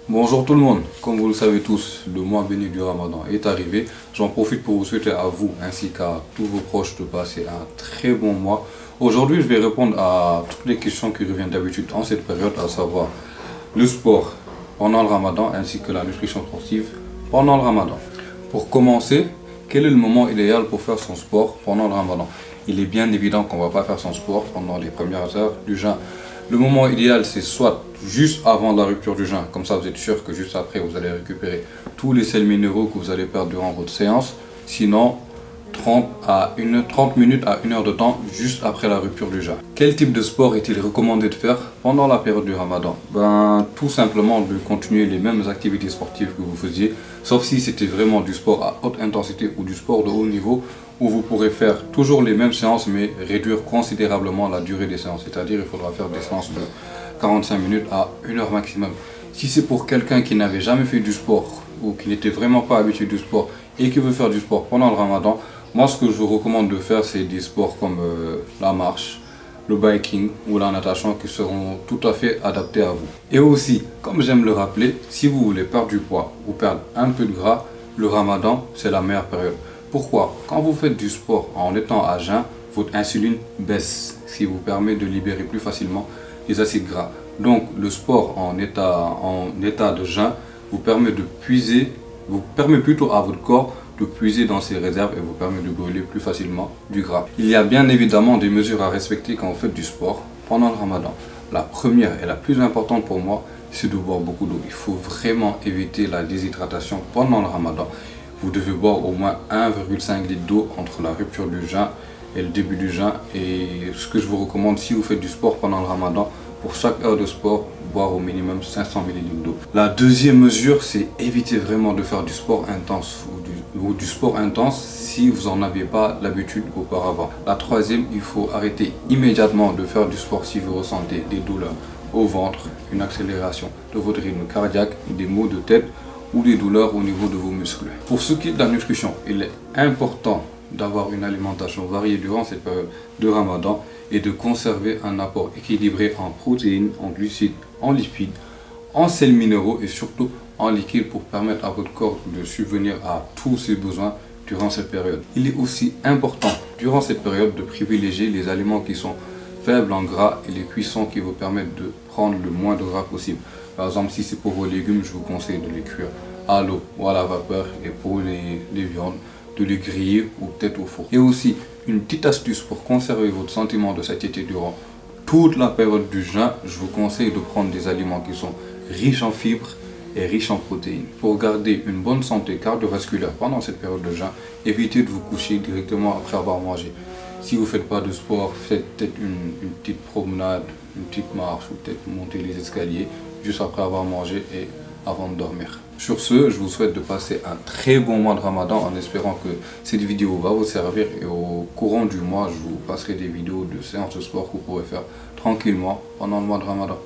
Bonjour tout le monde, comme vous le savez tous, le mois béni du Ramadan est arrivé. J'en profite pour vous souhaiter à vous ainsi qu'à tous vos proches de passer un très bon mois. Aujourd'hui, je vais répondre à toutes les questions qui reviennent d'habitude en cette période, à savoir le sport pendant le Ramadan ainsi que la nutrition sportive pendant le Ramadan. Pour commencer, quel est le moment idéal pour faire son sport pendant le Ramadan? Il est bien évident qu'on ne va pas faire son sport pendant les premières heures du jeûne. Le moment idéal, c'est soit juste avant la rupture du jeûne, comme ça vous êtes sûr que juste après vous allez récupérer tous les sels minéraux que vous allez perdre durant votre séance. Sinon, 30 minutes à 1 heure de temps juste après la rupture du jeûne. Quel type de sport est-il recommandé de faire pendant la période du Ramadan? Tout simplement de continuer les mêmes activités sportives que vous faisiez, sauf si c'était vraiment du sport à haute intensité ou du sport de haut niveau, où vous pourrez faire toujours les mêmes séances mais réduire considérablement la durée des séances. C'est-à-dire il faudra faire des séances de 45 minutes à 1 heure maximum. Si c'est pour quelqu'un qui n'avait jamais fait du sport ou qui n'était vraiment pas habitué du sport et qui veut faire du sport pendant le Ramadan, moi ce que je vous recommande de faire, c'est des sports comme la marche, le biking ou la natation qui seront tout à fait adaptés à vous. Et aussi, comme j'aime le rappeler, si vous voulez perdre du poids ou perdre un peu de gras, le Ramadan c'est la meilleure période. Pourquoi? Quand vous faites du sport en étant à jeun, votre insuline baisse, ce qui vous permet de libérer plus facilement les acides gras. Donc le sport en état de jeûne vous permet plutôt à votre corps de puiser dans ses réserves et vous permet de brûler plus facilement du gras. Il y a bien évidemment des mesures à respecter quand vous faites du sport pendant le Ramadan. La première et la plus importante pour moi, c'est de boire beaucoup d'eau. Il faut vraiment éviter la déshydratation pendant le Ramadan. Vous devez boire au moins 1,5 litre d'eau entre la rupture du jeûne et le début du jeûne. Et ce que je vous recommande, si vous faites du sport pendant le Ramadan, pour chaque heure de sport, boire au minimum 500 ml d'eau. La deuxième mesure, c'est éviter vraiment de faire du sport intense ou du sport intense si vous n'en avez pas l'habitude auparavant. La troisième, il faut arrêter immédiatement de faire du sport si vous ressentez des douleurs au ventre, une accélération de votre rythme cardiaque, des maux de tête ou des douleurs au niveau de vos muscles. Pour ce qui est de la nutrition, il est important d'avoir une alimentation variée durant cette période de Ramadan et de conserver un apport équilibré en protéines, en glucides, en lipides, en sels minéraux et surtout en liquide pour permettre à votre corps de subvenir à tous ses besoins durant cette période. Il est aussi important durant cette période de privilégier les aliments qui sont faibles en gras et les cuissons qui vous permettent de prendre le moins de gras possible. Par exemple, si c'est pour vos légumes, je vous conseille de les cuire à l'eau ou à la vapeur, et pour les viandes, de les griller ou peut-être au four. Et aussi, une petite astuce pour conserver votre sentiment de satiété durant toute la période du jeûne, je vous conseille de prendre des aliments qui sont riches en fibres et riches en protéines. Pour garder une bonne santé cardiovasculaire pendant cette période de jeûne, évitez de vous coucher directement après avoir mangé. Si vous ne faites pas de sport, faites peut-être une petite promenade, une petite marche ou peut-être monter les escaliers juste après avoir mangé et avant de dormir. Sur ce, je vous souhaite de passer un très bon mois de Ramadan en espérant que cette vidéo va vous servir, et au courant du mois, je vous passerai des vidéos de séances de sport que vous pourrez faire tranquillement pendant le mois de Ramadan.